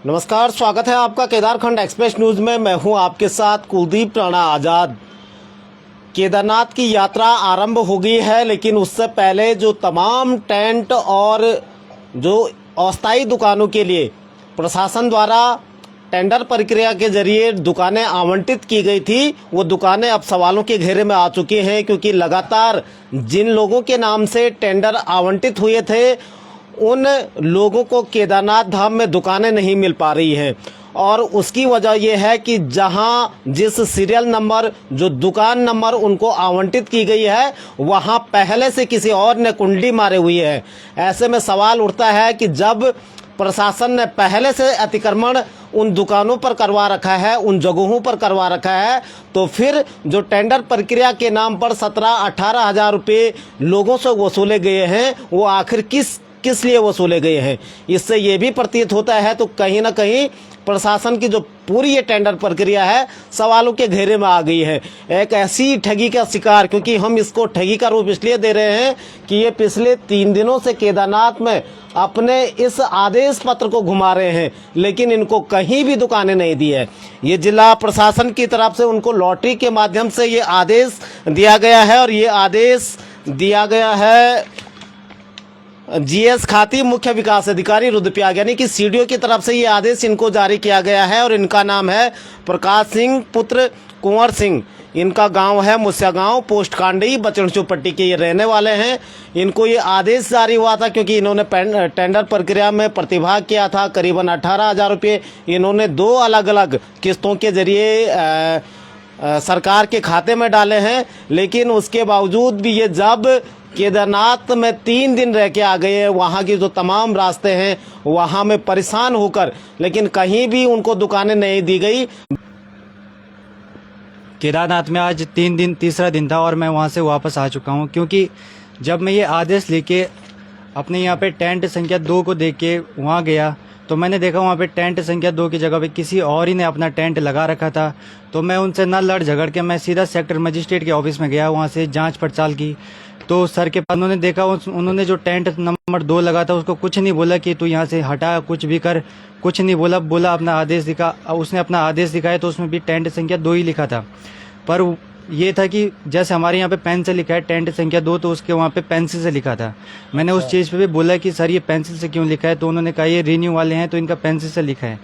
नमस्कार, स्वागत है आपका केदारखंड एक्सप्रेस न्यूज में। मैं हूं आपके साथ कुलदीप राणा आज़ाद। केदारनाथ की यात्रा आरंभ हो गई है, लेकिन उससे पहले जो तमाम टेंट और जो अस्थायी दुकानों के लिए प्रशासन द्वारा टेंडर प्रक्रिया के जरिए दुकानें आवंटित की गई थी, वो दुकानें अब सवालों के घेरे में आ चुकी हैं, क्योंकि लगातार जिन लोगों के नाम से टेंडर आवंटित हुए थे उन लोगों को केदारनाथ धाम में दुकानें नहीं मिल पा रही हैं। और उसकी वजह यह है कि जहां जिस सीरियल नंबर जो दुकान नंबर उनको आवंटित की गई है, वहां पहले से किसी और ने कुंडली मारे हुई है। ऐसे में सवाल उठता है कि जब प्रशासन ने पहले से अतिक्रमण उन दुकानों पर करवा रखा है, उन जगहों पर करवा रखा है, तो फिर जो टेंडर प्रक्रिया के नाम पर 17-18 हज़ार रुपये लोगों से वसूले गए हैं, वो आखिर किस लिए वसूले गए हैं। इससे ये भी प्रतीत होता है तो कहीं ना कहीं प्रशासन की जो पूरी ये टेंडर प्रक्रिया है सवालों के घेरे में आ गई है। एक ऐसी ठगी का शिकार, क्योंकि हम इसको ठगी का रूप इसलिए दे रहे हैं कि ये पिछले 3 दिनों से केदारनाथ में अपने इस आदेश पत्र को घुमा रहे हैं, लेकिन इनको कहीं भी दुकानें नहीं दी है। ये जिला प्रशासन की तरफ से उनको लॉटरी के माध्यम से ये आदेश दिया गया है, और ये आदेश दिया गया है जीएस खाती मुख्य विकास अधिकारी रुद्रप्रयाग यानी कि सीडीओ की तरफ से ये आदेश इनको जारी किया गया है। और इनका नाम है प्रकाश सिंह पुत्र कुंवर सिंह। इनका गांव है मुस्या गांव, पोस्ट कांडी, बचन चौपट्टी के ये रहने वाले हैं। इनको ये आदेश जारी हुआ था क्योंकि इन्होंने टेंडर प्रक्रिया में प्रतिभाग किया था। करीबन 18 हज़ार रुपये इन्होंने 2 अलग अलग किस्तों के जरिए सरकार के खाते में डाले हैं। लेकिन उसके बावजूद भी ये जब केदारनाथ में 3 दिन रह के आ गए हैं, वहाँ की जो तमाम रास्ते हैं वहाँ में परेशान होकर, लेकिन कहीं भी उनको दुकानें नहीं दी गई। केदारनाथ में आज तीसरा दिन था और मैं वहाँ से वापस आ चुका हूँ, क्योंकि जब मैं ये आदेश लेके अपने यहाँ पे टेंट संख्या 2 को देख के वहाँ गया तो मैंने देखा वहाँ पे टेंट संख्या 2 की जगह पे किसी और ही ने अपना टेंट लगा रखा था। तो मैं उनसे ना लड़ झगड़ के मैं सीधा सेक्टर मजिस्ट्रेट के ऑफिस में गया, वहाँ से जांच पड़ताल की। तो सर के पास उन्होंने देखा, उन्होंने जो टेंट नंबर 2 लगा था उसको कुछ नहीं बोला कि तू यहाँ से हटा, कुछ भी कर, कुछ नहीं बोला अपना आदेश दिखा। उसने अपना आदेश दिखाया तो उसमें भी टेंट संख्या 2 ही लिखा था, पर ये था कि जैसे हमारे यहाँ पे पेन से लिखा है टेंट संख्या 2, तो उसके वहाँ पे पेंसिल से लिखा था। मैंने उस चीज़ पे भी बोला कि सर ये पेंसिल से क्यों लिखा है, तो उन्होंने कहा ये रिन्यू वाले हैं तो इनका पेंसिल से लिखा है।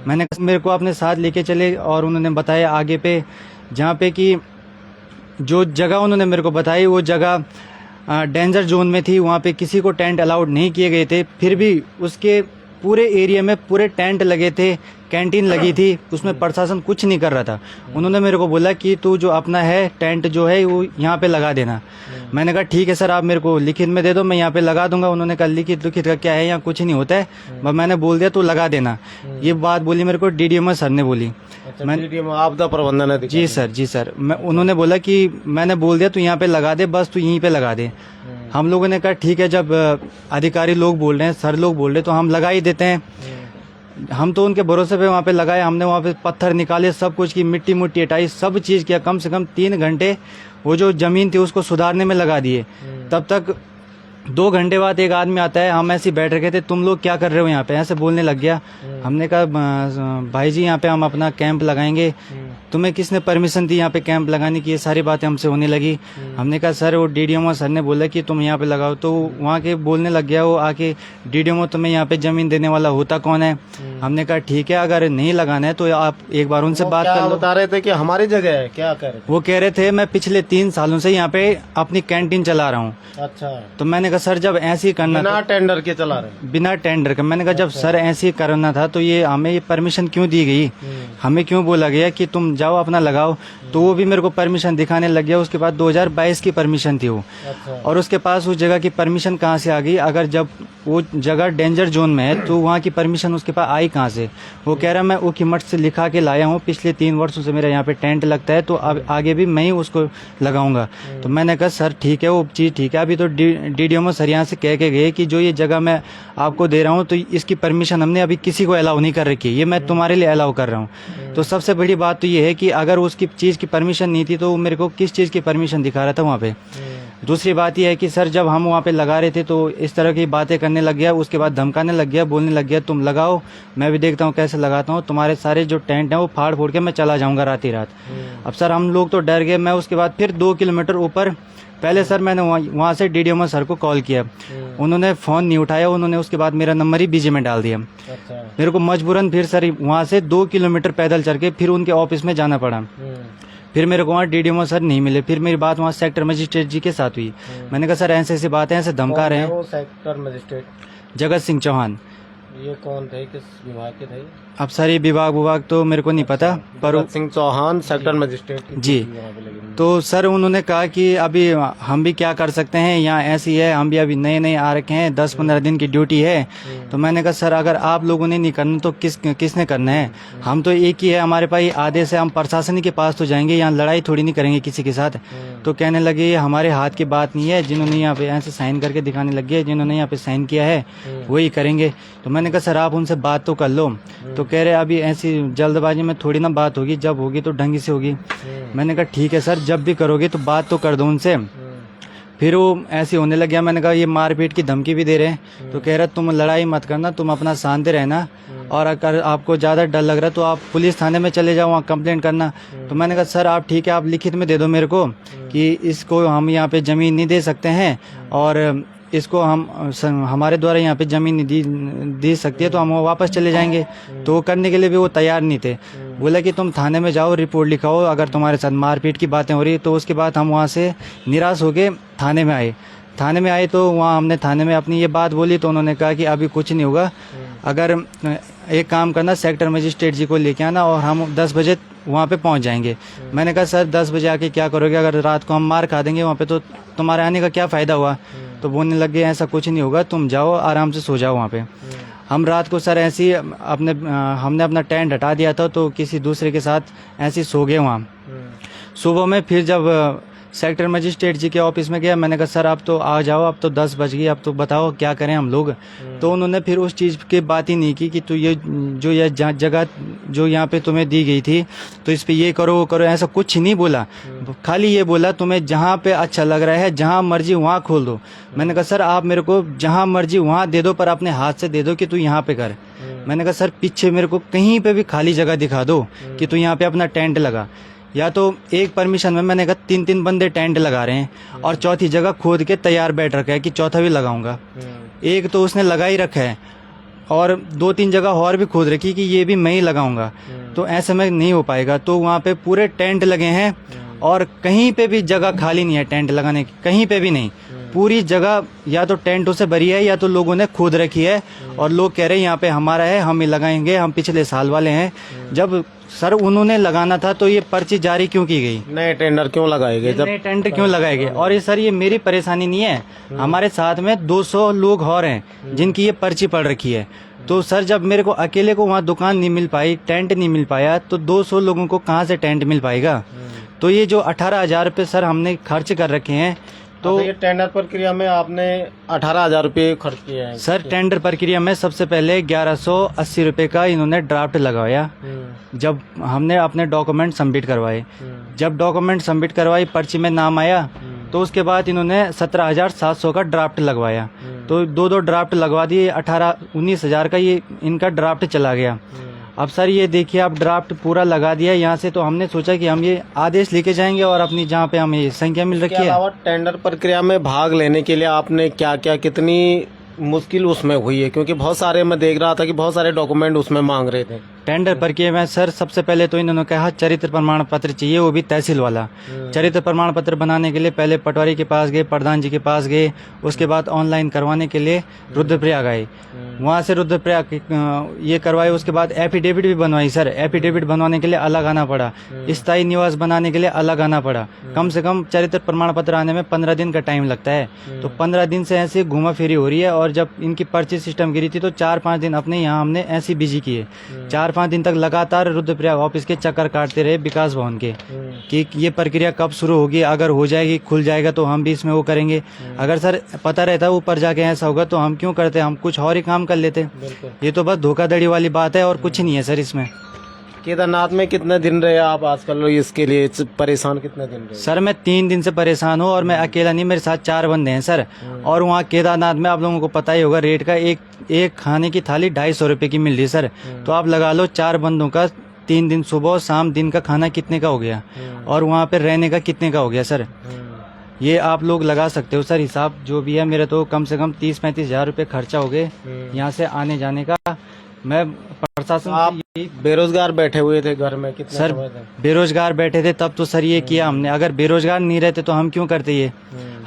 मैंने मेरे को अपने साथ लेके चले और उन्होंने बताया आगे पे, जहाँ पे कि जो जगह उन्होंने मेरे को बताई वो जगह डेंजर जोन में थी, वहाँ पे किसी को टेंट अलाउड नहीं किए गए थे। फिर भी उसके पूरे एरिया में पूरे टेंट लगे थे, कैंटीन लगी थी, उसमें प्रशासन कुछ नहीं कर रहा था। उन्होंने मेरे को बोला कि तू जो अपना है टेंट जो है वो यहाँ पे लगा देना। मैंने कहा ठीक है सर, आप मेरे को लिखित में दे दो, मैं यहाँ पे लगा दूंगा। उन्होंने कहा लिखित का क्या है, यहाँ कुछ नहीं होता है। मैंने बोल दिया तू लगा देना। ये बात बोली मेरे को डीडीएमओ सर ने बोली। डीडीएमओ आपदा प्रबंधन अधिकारी। जी सर उन्होंने बोला कि मैंने बोल दिया तू यहाँ पे लगा दे, बस तू यहीं पे लगा दे। हम लोगों ने कहा ठीक है, जब अधिकारी लोग बोल रहे हैं, सर लोग बोल रहे हैं, तो हम लगा ही देते हैं। हम तो उनके भरोसे पे वहाँ पे लगाए, हमने वहाँ पे पत्थर निकाले, सब कुछ की मिट्टी हटाई, सब चीज़ किया। कम से कम 3 घंटे वो जो जमीन थी उसको सुधारने में लगा दिए। तब तक 2 घंटे बाद एक आदमी आता है, हम ऐसे ही बैठ रखे थे, तुम लोग क्या कर रहे हो यहाँ पे, ऐसे बोलने लग गया। हमने कहा भाई जी यहाँ पे हम अपना कैंप लगाएंगे, तुम्हें किसने परमिशन दी यहाँ पे कैंप लगाने की, ये सारी बातें हमसे होने लगी। हमने कहा सर वो डीडीएमओ सर ने बोला कि तुम यहाँ पे लगाओ, तो वहाँ के बोलने लग गया वो आके, डीडीएमओ तुम्हें यहाँ पे जमीन देने वाला होता कौन है। हमने कहा ठीक है, अगर नहीं लगाना है तो आप एक बार उनसे बात कर लो। बता रहे थे कि हमारी जगह है, क्या कह रहे थे? वो कह रहे थे मैं पिछले 3 सालों से यहाँ पे अपनी कैंटीन चला रहा हूँ। अच्छा। तो मैंने कहा सर जब ऐसे ही करना, बिना टेंडर के चला रहे, बिना टेंडर के, मैंने कहा जब सर ऐसे ही करना था तो ये हमें ये परमिशन क्यों दी गई, हमें क्यों बोला गया कि तुम जाओ अपना लगाओ। तो वो भी मेरे को परमिशन दिखाने लग गया। उसके बाद 2022 की परमिशन थी वो। अच्छा। और उसके पास उस जगह की परमिशन कहाँ से आ गई, अगर जब वो जगह डेंजर जोन में है तो वहाँ की परमिशन उसके पास आई कहाँ से। वो कह रहा मैं ऊखी मठ से लिखा के लाया हूँ, पिछले 3 वर्षों से मेरा यहाँ पे टेंट लगता है, तो अब आगे भी मैं ही उसको लगाऊंगा। तो मैंने कहा सर ठीक है, वो चीज़ ठीक है, अभी तो डीडीएमओ सर यहाँ से कह के गए कि जो ये जगह मैं आपको दे रहा हूँ तो इसकी परमिशन हमने अभी किसी को अलाउ नहीं कर रखी, ये मैं तुम्हारे लिए अलाउ कर रहा हूँ। तो सबसे बड़ी बात तो ये है कि अगर उसकी चीज़ की परमिशन नहीं थी तो मेरे को किस चीज़ की परमिशन दिखा रहा था वहाँ पे। दूसरी बात यह है कि सर जब हम वहाँ पे लगा रहे थे तो इस तरह की बातें करने लग गया, उसके बाद धमकाने लग गया, बोलने लग गया तुम लगाओ, मैं भी देखता हूँ कैसे लगाता हूँ, तुम्हारे सारे जो टेंट हैं वो फाड़ फोड़ के मैं चला जाऊँगा रात ही रात। अब सर हम लोग तो डर गए। मैं उसके बाद फिर 2 किलोमीटर ऊपर, पहले सर मैंने वहाँ से डीडीएमओ सर को कॉल किया, उन्होंने फ़ोन नहीं उठाया, उन्होंने उसके बाद मेरा नंबर ही बिजी में डाल दिया। अच्छा। मेरे को मजबूरन फिर सर वहाँ से 2 किलोमीटर पैदल चल के फिर उनके ऑफिस में जाना पड़ा। फिर मेरे को वहाँ डीडीएमओ सर नहीं मिले। फिर मेरी बात वहाँ सेक्टर मजिस्ट्रेट जी के साथ हुई। मैंने कहा सर ऐसे ऐसी बात है, ऐसे धमका रहे हैं। वो सेक्टर मजिस्ट्रेट जगत सिंह चौहान। ये कौन थे, किस विभाग के थे? अब सर ये विभाग तो मेरे को नहीं पता, पर जगत सिंह चौहान सेक्टर मजिस्ट्रेट जी। तो सर उन्होंने कहा कि अभी हम भी क्या कर सकते हैं, यहाँ ऐसी है, हम भी अभी नए नए आ रखे हैं, 10-15 दिन की ड्यूटी है। तो मैंने कहा सर अगर आप लोगों ने नहीं करना तो किसने करना है? हम तो एक ही है, हमारे पास आदेश है, हम प्रशासन के पास तो जाएंगे, यहाँ लड़ाई थोड़ी नहीं करेंगे किसी के साथ। तो कहने लगे ये हमारे हाथ की बात नहीं है, जिन्होंने यहाँ पे ऐसे साइन करके दिखाने लग गए, जिन्होंने यहाँ पे साइन किया है वही करेंगे। तो मैंने कहा सर आप उनसे बात तो कर लो। तो कह रहे अभी ऐसी जल्दबाजी में थोड़ी ना बात होगी, जब होगी तो ढंग से होगी। मैंने कहा ठीक है सर, जब भी करोगे तो बात तो कर दो उनसे। फिर वो ऐसे होने लग गया। मैंने कहा ये मारपीट की धमकी भी दे रहे हैं। तो कह रहा तुम लड़ाई मत करना, तुम अपना शांति रहना, और अगर आपको ज़्यादा डर लग रहा है तो आप पुलिस थाने में चले जाओ, वहाँ कंप्लेंट करना। तो मैंने कहा सर आप ठीक है, आप लिखित में दे दो मेरे को कि इसको हम यहाँ पे ज़मीन नहीं दे सकते हैं, और इसको हमारे द्वारा यहाँ पे ज़मीन नहीं दी सकती है, तो हम वापस चले जाएंगे। तो वो करने के लिए भी वो तैयार नहीं थे। बोला कि तुम थाने में जाओ, रिपोर्ट लिखाओ अगर तुम्हारे साथ मारपीट की बातें हो रही। तो उसके बाद हम वहाँ से निराश होके थाने में आए। तो वहाँ हमने थाने में अपनी ये बात बोली, तो उन्होंने कहा कि अभी कुछ नहीं होगा, अगर एक काम करना सेक्टर मजिस्ट्रेट जी को लेके आना और हम 10 बजे वहाँ पे पहुँच जाएंगे। मैंने कहा सर 10 बजे आके क्या करोगे, अगर रात को हम मार खा देंगे वहाँ पे तो तुम्हारे आने का क्या फ़ायदा हुआ? तो बोलने लग गए ऐसा कुछ नहीं होगा, तुम जाओ आराम से सो जाओ वहाँ पे। हम रात को सर ऐसे ही हमने अपना टेंट हटा दिया था, तो किसी दूसरे के साथ ऐसे ही सो गए वहाँ। सुबह में फिर जब सेक्टर मजिस्ट्रेट जी के ऑफिस में गया, मैंने कहा सर आप तो आ जाओ, अब तो 10 बज गई, अब तो बताओ क्या करें हम लोग। तो उन्होंने फिर उस चीज़ की बात ही नहीं की कि तो ये जगह जो यहाँ पे तुम्हें दी गई थी तो इस पे ये करो वो करो, ऐसा कुछ नहीं बोला। खाली ये बोला तुम्हें जहाँ पे अच्छा लग रहा है, जहाँ मर्जी वहाँ खोल दो। मैंने कहा सर आप मेरे को जहाँ मर्जी वहाँ दे दो, पर अपने हाथ से दे दो कि तू यहाँ पे कर। मैंने कहा सर पीछे मेरे को कहीं पे भी खाली जगह दिखा दो कि तू यहाँ पे अपना टेंट लगा। या तो एक परमिशन में मैंने कहा 3-3 बंदे टेंट लगा रहे हैं और चौथी जगह खोद के तैयार बैठ रखा है कि चौथा भी लगाऊंगा। एक तो उसने लगा ही रखा है और 2-3 जगह और भी खोद रखी कि ये भी मैं ही लगाऊंगा। तो ऐसे में नहीं हो पाएगा। तो वहाँ पे पूरे टेंट लगे हैं और कहीं पे भी जगह खाली नहीं है टेंट लगाने की, कहीं पे भी नहीं। पूरी जगह या तो टेंटों से भरी है या तो लोगों ने खोद रखी है और लोग कह रहे हैं यहाँ पे हमारा है, हम ही लगाएंगे, हम पिछले साल वाले हैं। जब सर उन्होंने लगाना था तो ये पर्ची जारी क्यों की गई? नए टेंडर क्यों लगाए गए? नए टेंट क्यों लगाए गए? और ये सर ये मेरी परेशानी नहीं है, हमारे साथ में 200 लोग और हैं जिनकी ये पर्ची पड़ रखी है। तो सर जब मेरे को अकेले को वहाँ दुकान नहीं मिल पाई, टेंट नहीं मिल पाया, तो 200 लोगों को कहाँ से टेंट मिल पाएगा? तो ये जो 18,000 रुपये सर हमने खर्च कर रखे हैं, तो ये टेंडर प्रक्रिया में आपने 18,000 रुपये खर्च किए हैं। सर टेंडर प्रक्रिया में सबसे पहले 1180 रुपये का इन्होंने ड्राफ्ट लगवाया। जब हमने अपने डॉक्यूमेंट सबमिट करवाए, जब डॉक्यूमेंट सबमिट करवाई, पर्ची में नाम आया, तो उसके बाद इन्होंने 17,700 का ड्राफ्ट लगवाया। तो 2 ड्राफ्ट लगवा दिए, 18-19,000 का ये इनका ड्राफ्ट चला गया। अब सर ये देखिए आप ड्राफ्ट पूरा लगा दिया यहाँ से, तो हमने सोचा कि हम ये आदेश लेके जाएंगे और अपनी जहाँ पे हमें संख्या मिल रखी है। टेंडर प्रक्रिया में भाग लेने के लिए आपने क्या क्या कितनी मुश्किल उसमें हुई है? क्योंकि बहुत सारे मैं देख रहा था कि बहुत सारे डॉक्यूमेंट उसमें मांग रहे थे। टेंडर प्रक्रिया में सर सबसे पहले तो इन्होंने कहा चरित्र प्रमाण पत्र चाहिए, वो भी तहसील वाला। चरित्र प्रमाण पत्र बनाने के लिए पहले पटवारी के पास गए, प्रधान जी के पास गए, उसके बाद ऑनलाइन करवाने के लिए रुद्रप्रयाग आए, वहाँ से रुद्रप्रयाग ये करवाए। उसके बाद एफिडेविट भी बनवाई सर, एफिडेविट बनवाने के लिए अलग आना पड़ा, स्थायी निवास बनाने के लिए अलग आना पड़ा। कम से कम चरित्र प्रमाण पत्र आने में 15 दिन का टाइम लगता है। तो 15 दिन से ऐसे घुमा फेरी हो रही है। और जब इनकी पर्ची सिस्टम गिरी थी तो 4-5 दिन अपने यहाँ हमने ऐसी बिजी किए। 4-5 दिन तक लगातार रुद्रप्रयाग ऑफिस के चक्कर काटते रहे विकास भवन के कि ये प्रक्रिया कब शुरू होगी, अगर हो जाएगी खुल जाएगा तो हम भी इसमें वो करेंगे। अगर सर पता रहता ऊपर जाके ऐसा होगा तो हम क्यों करते, हम कुछ और ही काम कर लेते। ये तो बस धोखाधड़ी वाली बात है और कुछ नहीं है सर इसमें। केदारनाथ में कितने दिन रहे आप आजकल, इसके लिए परेशान कितने दिन रहे? सर मैं 3 दिन से परेशान हूँ और मैं अकेला नहीं, मेरे साथ 4 बंदे हैं सर। और वहाँ केदारनाथ में आप लोगों को पता ही होगा रेट का, एक खाने की थाली 250 रुपये की मिल रही है सर। तो आप लगा लो 4 बंदों का 3 दिन सुबह और शाम दिन का खाना कितने का हो गया, और वहाँ पे रहने का कितने का हो गया सर। ये आप लोग लगा सकते हो सर हिसाब जो भी है। मेरे तो कम से कम 30-35 हज़ार रुपये खर्चा हो गए यहाँ से आने जाने का। मैं प्रशासन आप बेरोजगार बैठे हुए थे घर में कितने सर समय तक? बेरोजगार बैठे थे तब तो सर ये किया हमने। अगर बेरोजगार नहीं रहते तो हम क्यों करते ये।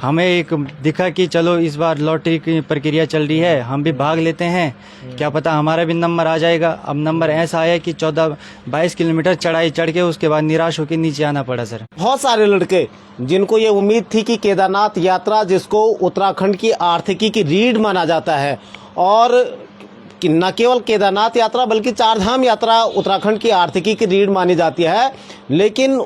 हमें एक दिखा कि चलो इस बार लॉटरी की प्रक्रिया चल रही है, हम भी भाग लेते हैं, क्या पता हमारा भी नंबर आ जाएगा। अब नंबर ऐसा आया कि 14-22 किलोमीटर चढ़ाई चढ़ के उसके बाद निराश होकर नीचे आना पड़ा सर। बहुत सारे लड़के जिनको ये उम्मीद थी कि केदारनाथ यात्रा, जिसको उत्तराखंड की आर्थिकी की रीढ़ माना जाता है, और कि न केवल केदारनाथ यात्रा बल्कि चारधाम यात्रा उत्तराखंड की आर्थिकी की रीढ़ मानी जाती है, लेकिन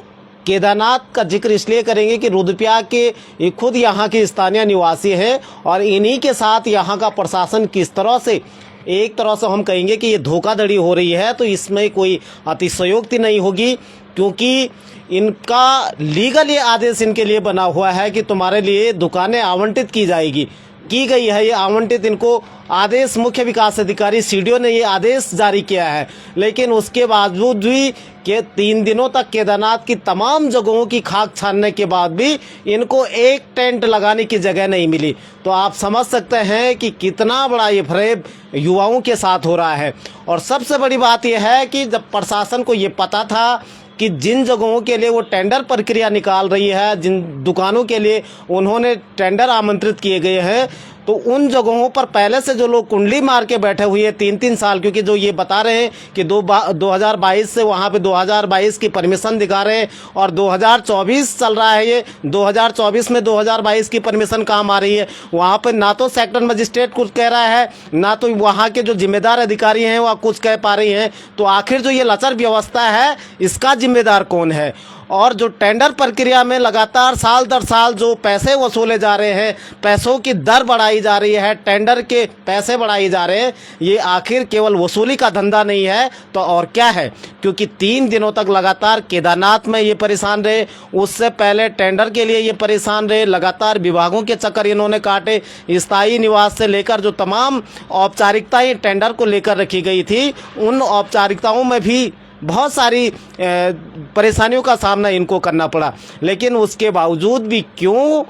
केदारनाथ का जिक्र इसलिए करेंगे कि रुद्रप्रयाग के ये खुद यहाँ के स्थानीय निवासी हैं, और इन्हीं के साथ यहाँ का प्रशासन किस तरह से, एक तरह से हम कहेंगे कि ये धोखाधड़ी हो रही है, तो इसमें कोई अतिशयोक्ति नहीं होगी, क्योंकि इनका लीगल ये आदेश इनके लिए बना हुआ है कि तुम्हारे लिए दुकानें आवंटित की गई है। ये आवंटित इनको आदेश मुख्य विकास अधिकारी सीडीओ ने ये आदेश जारी किया है, लेकिन उसके बावजूद भी कि 3 दिनों तक केदारनाथ की तमाम जगहों की खाक छानने के बाद भी इनको एक टेंट लगाने की जगह नहीं मिली। तो आप समझ सकते हैं कि कितना बड़ा ये फरेब युवाओं के साथ हो रहा है। और सबसे बड़ी बात यह है कि जब प्रशासन को ये पता था कि जिन जगहों के लिए वो टेंडर प्रक्रिया निकाल रही है, जिन दुकानों के लिए उन्होंने टेंडर आमंत्रित किए गए हैं, तो उन जगहों पर पहले से जो लोग कुंडली मार के बैठे हुए हैं 3-3 साल, क्योंकि जो ये बता रहे हैं कि 2022 से वहाँ पे 2022 की परमिशन दिखा रहे हैं, और 2024 चल रहा है, ये 2024 में 2022 की परमिशन काम आ रही है। वहाँ पर ना तो सेक्टर मजिस्ट्रेट कुछ कह रहा है, ना तो वहाँ के जो जिम्मेदार अधिकारी हैं वह कुछ कह पा रही हैं। तो आखिर जो ये लचर व्यवस्था है, इसका जिम्मेदार कौन है? और जो टेंडर प्रक्रिया में लगातार साल दर साल जो पैसे वसूले जा रहे हैं, पैसों की दर बढ़ाई जा रही है, टेंडर के पैसे बढ़ाए जा रहे हैं, ये आखिर केवल वसूली का धंधा नहीं है तो और क्या है? क्योंकि 3 दिनों तक लगातार केदारनाथ में ये परेशान रहे, उससे पहले टेंडर के लिए ये परेशान रहे, लगातार विभागों के चक्कर इन्होंने काटे, स्थायी निवास से लेकर जो तमाम औपचारिकताएं टेंडर को लेकर रखी गई थी, उन औपचारिकताओं में भी बहुत सारी परेशानियों का सामना इनको करना पड़ा। लेकिन उसके बावजूद भी क्यों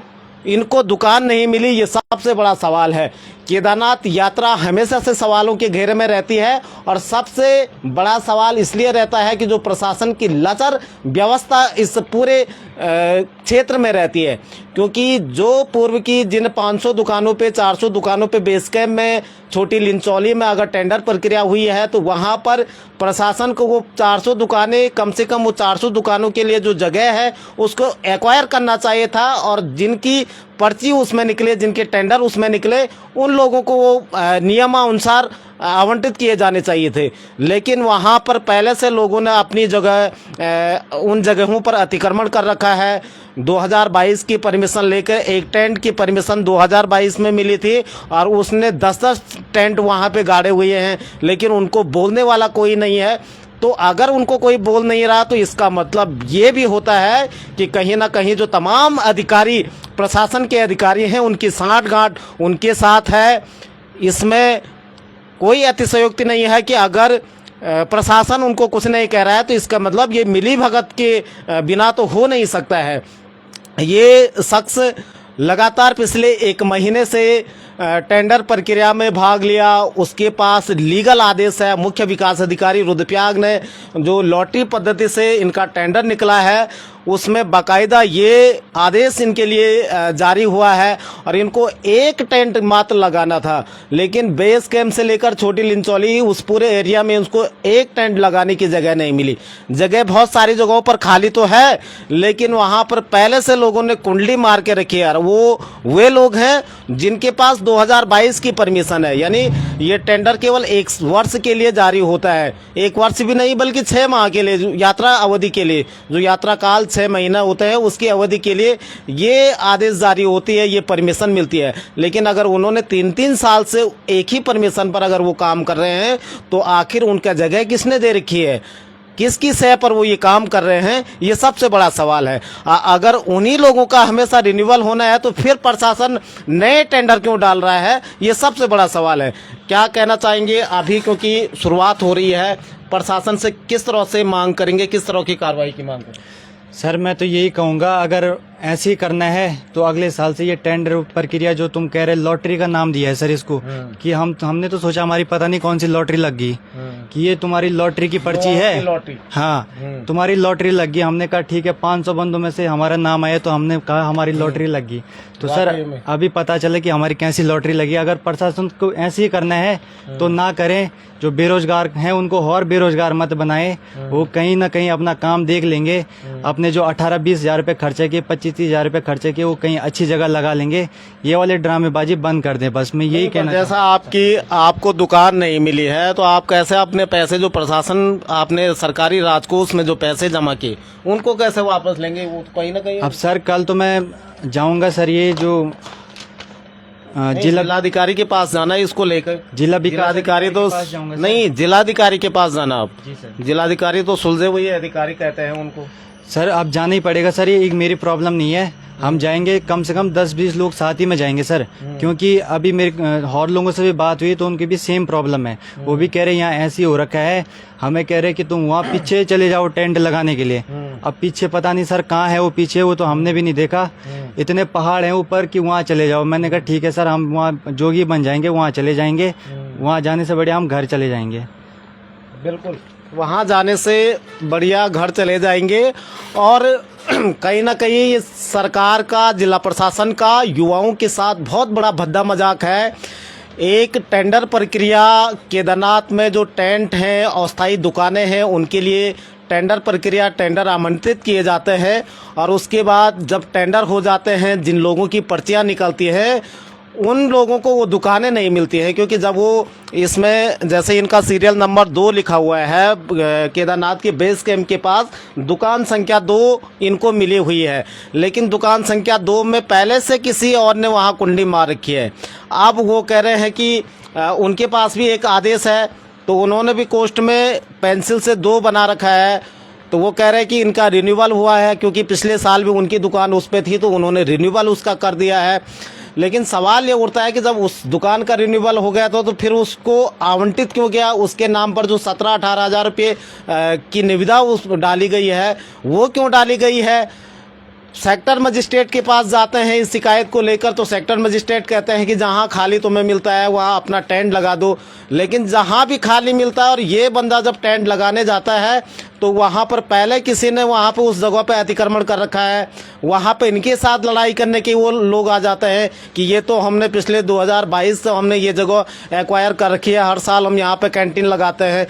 इनको दुकान नहीं मिली, ये सबसे बड़ा सवाल है। केदारनाथ यात्रा हमेशा से सवालों के घेरे में रहती है, और सबसे बड़ा सवाल इसलिए रहता है कि जो प्रशासन की लचर व्यवस्था इस पूरे क्षेत्र में रहती है। क्योंकि जो पूर्व की जिन 500 दुकानों पे, 400 दुकानों पे बेस कैंप में, छोटी लिंचौली में अगर टेंडर प्रक्रिया हुई है, तो वहाँ पर प्रशासन को वो 400 दुकानें, कम से कम वो 400 दुकानों के लिए जो जगह है उसको एक्वायर करना चाहिए था, और जिनकी पर्ची उसमें निकले, जिनके टेंडर उसमें निकले, उन लोगों को वो नियमानुसार आवंटित किए जाने चाहिए थे। लेकिन वहाँ पर पहले से लोगों ने अपनी जगह उन जगहों पर अतिक्रमण कर रखा है। 2022 की परमिशन लेकर एक टेंट की परमिशन 2022 में मिली थी, और उसने 10-10 टेंट वहाँ पे गाड़े हुए हैं, लेकिन उनको बोलने वाला कोई नहीं है। तो अगर उनको कोई बोल नहीं रहा, तो इसका मतलब ये भी होता है कि कहीं ना कहीं जो तमाम अधिकारी, प्रशासन के अधिकारी हैं, उनकी सांठ-गांठ उनके साथ है। इसमें कोई अतिशयोक्ति नहीं है कि अगर प्रशासन उनको कुछ नहीं कह रहा है, तो इसका मतलब ये मिली भगत के बिना तो हो नहीं सकता है। ये शख्स लगातार पिछले 1 महीने से टेंडर प्रक्रिया में भाग लिया, उसके पास लीगल आदेश है। मुख्य विकास अधिकारी रुद्रप्रयाग ने जो लॉटरी पद्धति से इनका टेंडर निकला है, उसमें बाकायदा ये आदेश इनके लिए जारी हुआ है, और इनको एक टेंट मात्र लगाना था। लेकिन बेस कैंप से लेकर छोटी लिंचौली, उस पूरे एरिया में उसको एक टेंट लगाने की जगह नहीं मिली। जगह बहुत सारी जगहों पर खाली तो है, लेकिन वहाँ पर पहले से लोगों ने कुंडली मार के रखी है। वो वे लोग हैं जिनके पास 2022 की परमिशन है, यानी ये टेंडर केवल 1 वर्ष के लिए जारी होता है। 1 वर्ष भी नहीं बल्कि 6 माह के लिए, यात्रा अवधि के लिए, जो यात्रा काल 6 महीना होता है, उसकी अवधि के लिए ये आदेश जारी होती है, ये परमिशन मिलती है। लेकिन अगर उन्होंने 3-3 साल से एक ही परमिशन पर अगर वो काम कर रहे हैं, तो आखिर उनका जगह किसने दे रखी है? किसकी सह पर वो ये काम कर रहे हैं, ये सबसे बड़ा सवाल है। अगर उन्हीं लोगों का हमेशा रिन्यूअल होना है तो फिर प्रशासन नए टेंडर क्यों डाल रहा है, ये सबसे बड़ा सवाल है। क्या कहना चाहेंगे अभी, क्योंकि शुरुआत हो रही है, प्रशासन से किस तरह से मांग करेंगे, किस तरह की कार्रवाई की मांग करेंगे? सर मैं तो यही कहूँगा, अगर ऐसे ही करना है तो अगले साल से ये टेंडर प्रक्रिया जो तुम कह रहे, लॉटरी का नाम दिया है सर इसको, कि हमने तो सोचा हमारी पता नहीं कौन सी लॉटरी लग गई, कि ये तुम्हारी लॉटरी की पर्ची है, लॉटरी, हाँ तुम्हारी लॉटरी लग गई। हमने कहा ठीक है, 500 बंदों में से हमारा नाम आया तो हमने कहा हमारी लॉटरी लग गई। तो सर अभी पता चले कि हमारी कैसी लॉटरी लगी। अगर प्रशासन को ऐसे ही करना है तो ना करें, जो बेरोजगार हैं उनको और बेरोजगार मत बनाए, वो कहीं ना कहीं अपना काम देख लेंगे। अपने जो 18-20 हजार रुपये खर्चे किए, 25-30 हजार रुपये खर्चे किए, वो कहीं अच्छी जगह लगा लेंगे। ये वाले ड्रामेबाजी बंद कर दें, बस मैं यही कहना। जैसा आपको दुकान नहीं मिली है तो आप कैसे अपने पैसे, जो प्रशासन आपने सरकारी राजकोष में जो पैसे जमा किए, उनको कैसे वापस लेंगे? वो तो कहीं ना कहीं। अब सर कल तो मैं जाऊंगा सर, ये जो जिलाधिकारी के पास जाना है इसको लेकर। जिलाधिकारी तो नहीं, जिलाधिकारी के पास जाना आप। जी सर। जिलाधिकारी तो सुलझे हुए अधिकारी कहते हैं उनको। सर अब जाना ही पड़ेगा सर, ये एक मेरी प्रॉब्लम नहीं है, हम जाएंगे, कम से कम 10-20 लोग साथ ही में जाएंगे सर। क्योंकि अभी मेरे और लोगों से भी बात हुई तो उनकी भी सेम प्रॉब्लम है। वो भी कह रहे हैं यहाँ ऐसे ही हो रखा है, हमें कह रहे हैं कि तुम वहाँ पीछे चले जाओ टेंट लगाने के लिए। अब पीछे पता नहीं सर कहाँ है वो पीछे, वो तो हमने भी नहीं देखा। इतने पहाड़ हैं ऊपर कि वहाँ चले जाओ। मैंने कहा ठीक है सर, हम वहाँ जोगी बन जाएंगे, वहाँ चले जाएंगे। वहाँ जाने से बढ़िया हम घर चले जाएंगे। बिल्कुल, वहाँ जाने से बढ़िया घर चले जाएंगे। और कहीं ना कहीं ये सरकार का, जिला प्रशासन का युवाओं के साथ बहुत बड़ा भद्दा मजाक है। एक टेंडर प्रक्रिया, केदारनाथ में जो टेंट हैं, अस्थायी दुकानें हैं, उनके लिए टेंडर प्रक्रिया, टेंडर आमंत्रित किए जाते हैं और उसके बाद जब टेंडर हो जाते हैं, जिन लोगों की पर्चियां निकलती हैं, उन लोगों को वो दुकानें नहीं मिलती हैं। क्योंकि जब वो इसमें, जैसे इनका सीरियल नंबर 2 लिखा हुआ है, केदारनाथ के बेस कैंप के पास दुकान संख्या 2 इनको मिली हुई है, लेकिन दुकान संख्या 2 में पहले से किसी और ने वहाँ कुंडी मार रखी है। अब वो कह रहे हैं कि उनके पास भी एक आदेश है, तो उन्होंने भी कोष्ठ में पेंसिल से 2 बना रखा है। तो वो कह रहे हैं कि इनका रिन्यूअल हुआ है, क्योंकि पिछले साल भी उनकी दुकान उस पर थी तो उन्होंने रिन्यूअल उसका कर दिया है। लेकिन सवाल ये उठता है कि जब उस दुकान का रिन्यूअल हो गया तो फिर उसको आवंटित क्यों गया? उसके नाम पर जो 17-18 हजार रुपये की निविदा उस डाली गई है, वो क्यों डाली गई है? सेक्टर मजिस्ट्रेट के पास जाते हैं इस शिकायत को लेकर, तो सेक्टर मजिस्ट्रेट कहते हैं कि जहां खाली तुम्हें मिलता है वहां अपना टेंट लगा दो। लेकिन जहां भी खाली मिलता है और ये बंदा जब टेंट लगाने जाता है तो वहां पर पहले किसी ने वहां पर उस जगह पे अतिक्रमण कर रखा है, वहां पे इनके साथ लड़ाई करने के वो लोग आ जाते हैं कि ये तो हमने पिछले 2022 से हमने ये जगह एक्वायर कर रखी है, हर साल हम यहाँ पे कैंटीन लगाते हैं।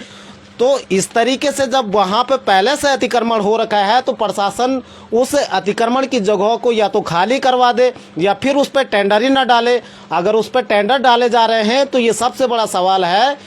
तो इस तरीके से जब वहाँ पे पहले से अतिक्रमण हो रखा है तो प्रशासन उस अतिक्रमण की जगह को या तो खाली करवा दे या फिर उस पर टेंडर ही ना डाले। अगर उस पर टेंडर डाले जा रहे हैं तो ये सबसे बड़ा सवाल है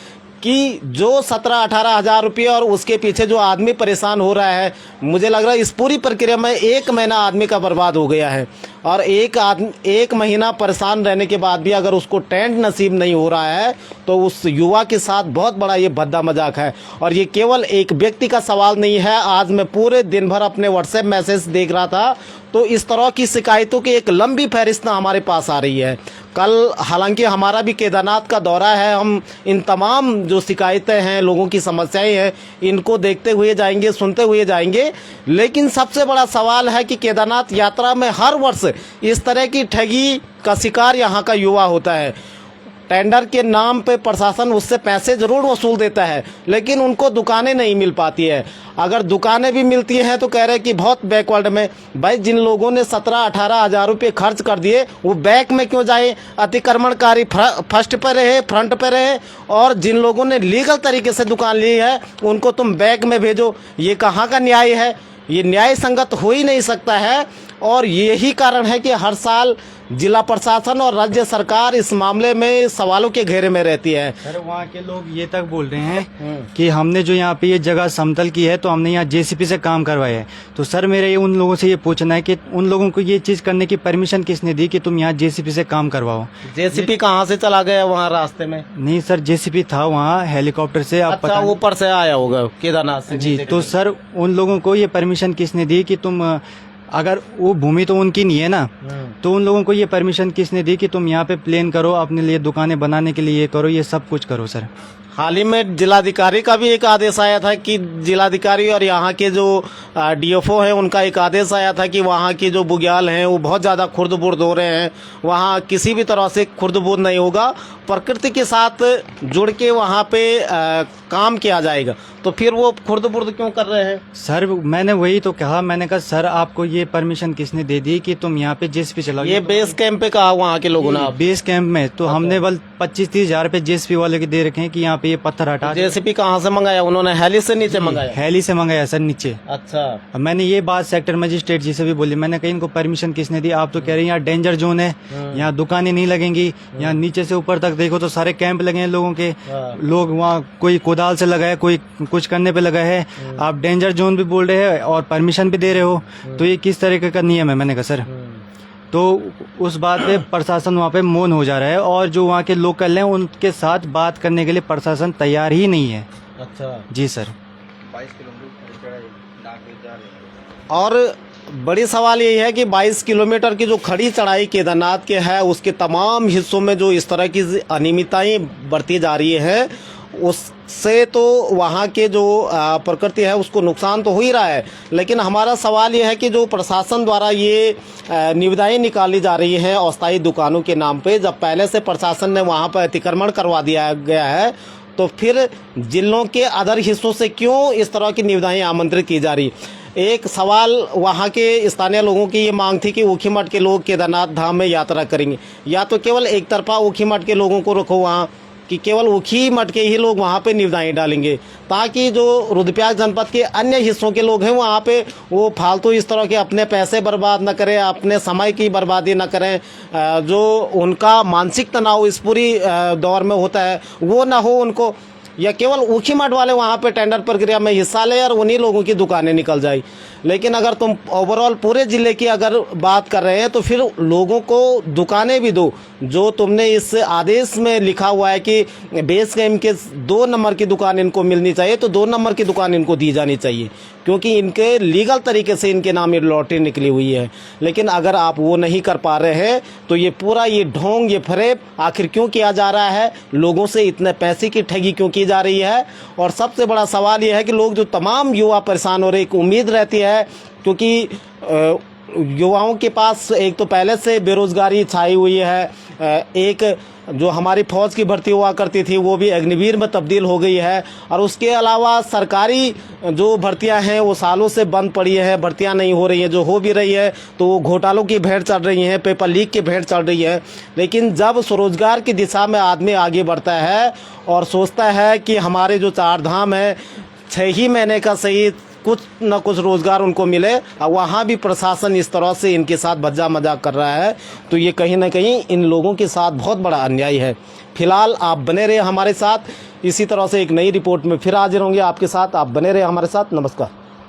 कि जो 17-18 हजार रुपये और उसके पीछे जो आदमी परेशान हो रहा है, मुझे लग रहा है इस पूरी प्रक्रिया में 1 महीना आदमी का बर्बाद हो गया है। और एक महीना परेशान रहने के बाद भी अगर उसको टेंट नसीब नहीं हो रहा है तो उस युवा के साथ बहुत बड़ा ये भद्दा मजाक है। और ये केवल एक व्यक्ति का सवाल नहीं है। आज मैं पूरे दिन भर अपने व्हाट्सएप मैसेज देख रहा था तो इस तरह की शिकायतों की एक लंबी फहरिस्त हमारे पास आ रही है। कल हालांकि हमारा भी केदारनाथ का दौरा है, हम इन तमाम जो शिकायतें हैं, लोगों की समस्याएं हैं, इनको देखते हुए जाएंगे, सुनते हुए जाएंगे। लेकिन सबसे बड़ा सवाल है कि केदारनाथ यात्रा में हर वर्ष इस तरह की ठगी का शिकार यहाँ का युवा होता है। टेंडर के नाम पे प्रशासन उससे पैसे जरूर वसूल देता है, लेकिन उनको दुकानें नहीं मिल पाती है। अगर दुकानें भी मिलती हैं तो कह रहे हैं कि बहुत बैकवर्ड में। भाई, जिन लोगों ने 17-18 हजार रुपये खर्च कर दिए वो बैक में क्यों जाए? अतिक्रमणकारी फर्स्ट पे रहे, फ्रंट पे रहे, और जिन लोगों ने लीगल तरीके से दुकान ली है उनको तुम बैक में भेजो। ये कहाँ का न्याय है? ये न्याय संगत हो ही नहीं सकता है। और यही कारण है कि हर साल जिला प्रशासन और राज्य सरकार इस मामले में सवालों के घेरे में रहती है। सर वहाँ के लोग ये तक बोल रहे हैं कि हमने जो यहाँ पे ये जगह समतल की है तो हमने यहाँ जेसीबी से काम करवाया है। तो सर मेरा ये उन लोगों से ये पूछना है कि उन लोगों को ये चीज़ करने की परमिशन किसने दी कि तुम यहाँ जेसीबी से काम करवाओ? जेसीबी कहाँ से चला गया वहाँ रास्ते में? नहीं सर, जेसीबी था वहाँ हेलीकॉप्टर से। आप अच्छा, ऊपर से आया होगा केदारनाथ से। जी, तो सर उन लोगों को ये परमिशन किसने दी कि तुम, अगर वो भूमि तो उनकी नहीं है ना, तो उन लोगों को ये परमिशन किसने दी कि तुम यहाँ पे प्लेन करो, अपने लिए दुकानें बनाने के लिए ये करो, ये सब कुछ करो? सर हाल ही में जिलाधिकारी का भी एक आदेश आया था कि जिलाधिकारी और यहाँ के जो डीएफओ हैं उनका एक आदेश आया था कि वहाँ की जो बुग्याल हैं वो बहुत ज़्यादा खुर्द-बुर्द हो रहे हैं, वहाँ किसी भी तरह से खुर्द-बुर्द नहीं होगा, प्रकृति के साथ जुड़ के वहाँ पे काम किया जाएगा। तो फिर वो खुर्द-बुर्द क्यों कर रहे हैं? सर मैंने वही तो कहा, मैंने कहा सर आपको ये परमिशन किसने दे दी कि तुम यहाँ पे जेसीबी चलाओ? ये बेस कैंप पे कहा वहाँ के लोगों ने? बेस कैंप में तो हमने बल 25-30 हज़ार रुपए जेसीबी वाले के दे रखे हैं कि यहाँ पे ये पत्थर हटा। जेसीबी कहाँ से मंगाया उन्होंने? हेली से नीचे मंगाया? हेली से मंगाया सर, नीचे। अच्छा, मैंने ये बात सेक्टर मजिस्ट्रेट जी से भी बोली, मैंने कहा इनको परमिशन किसने दी? आप तो कह रहे हैं यहाँ डेंजर जोन है, यहाँ दुकानें नहीं लगेंगी, यहाँ नीचे से ऊपर तक देखो तो सारे कैंप लगे हैं लोगों के, लोग वहाँ कोई कुदाल से लगा है, कोई कुछ करने पे लगा है, आप डेंजर जोन भी बोल रहे हैं और परमिशन भी दे रहे हो, तो ये किस तरीके का नियम है? मैंने कहा सर, तो उस बात पे प्रशासन वहाँ पे मौन हो जा रहा है और जो वहाँ के लोकल हैं उनके साथ बात करने के लिए प्रशासन तैयार ही नहीं है। अच्छा जी सर। 22 किलोमीटर जा रहे हैं। और बड़ी सवाल यही है कि 22 किलोमीटर की जो खड़ी चढ़ाई केदारनाथ के है उसके तमाम हिस्सों में जो इस तरह की अनियमितताएं बरती जा रही है उससे तो वहाँ के जो प्रकृति है उसको नुकसान तो हो ही रहा है, लेकिन हमारा सवाल ये है कि जो प्रशासन द्वारा ये निविदाएं निकाली जा रही हैं अस्थायी दुकानों के नाम पे, जब पहले से प्रशासन ने वहाँ पर अतिक्रमण करवा दिया गया है तो फिर जिलों के अदर हिस्सों से क्यों इस तरह की निविदाएं आमंत्रित की जा रही? एक सवाल वहाँ के स्थानीय लोगों की ये मांग थी कि ऊखीमठ के लोग केदारनाथ धाम में यात्रा करेंगे, या तो केवल एक तरफा ऊखीमठ के लोगों को रखो वहाँ कि केवल ऊखीमठ के ही लोग वहाँ पे निविदाएं डालेंगे, ताकि जो रुद्रप्रयाग जनपद के अन्य हिस्सों के लोग हैं वहाँ पे वो फालतू इस तरह के अपने पैसे बर्बाद न करें, अपने समय की बर्बादी न करें, जो उनका मानसिक तनाव इस पूरी दौर में होता है वो ना हो उनको, या केवल ऊखीमठ वाले वहाँ पे टेंडर प्रक्रिया में हिस्सा ले और उन्हीं लोगों की दुकानें निकल जाए। लेकिन अगर तुम ओवरऑल पूरे ज़िले की अगर बात कर रहे हैं तो फिर लोगों को दुकानें भी दो, जो तुमने इस आदेश में लिखा हुआ है कि बेस कैंप के 2 नंबर की दुकान इनको मिलनी चाहिए, तो 2 नंबर की दुकान इनको दी जानी चाहिए क्योंकि इनके लीगल तरीके से इनके नाम ये लॉटरी निकली हुई है। लेकिन अगर आप वो नहीं कर पा रहे हैं तो ये पूरा ये ढोंग, ये फरेब आखिर क्यों किया जा रहा है? लोगों से इतने पैसे की ठगी क्यों की जा रही है? और सबसे बड़ा सवाल ये है कि लोग जो तमाम युवा परेशान हो रहे, एक उम्मीद रहती है क्योंकि युवाओं के पास एक तो पहले से बेरोजगारी छाई हुई है, एक जो हमारी फौज की भर्ती हुआ करती थी वो भी अग्निवीर में तब्दील हो गई है, और उसके अलावा सरकारी जो भर्तियां हैं वो सालों से बंद पड़ी है, भर्तियां नहीं हो रही हैं, जो हो भी रही है तो वो घोटालों की भेंट चढ़ रही हैं, पेपर लीक की भेंट चढ़ रही है। लेकिन जब स्वरोजगार की दिशा में आदमी आगे बढ़ता है और सोचता है कि हमारे जो 4 धाम है 6 ही महीने का सही कुछ न कुछ रोजगार उनको मिले, और वहाँ भी प्रशासन इस तरह से इनके साथ भज्जा मजाक कर रहा है, तो ये कहीं ना कहीं इन लोगों के साथ बहुत बड़ा अन्याय है। फिलहाल आप बने रहे हमारे साथ, इसी तरह से एक नई रिपोर्ट में फिर हाजिर होंगे आपके साथ, आप बने रहे हमारे साथ। नमस्कार।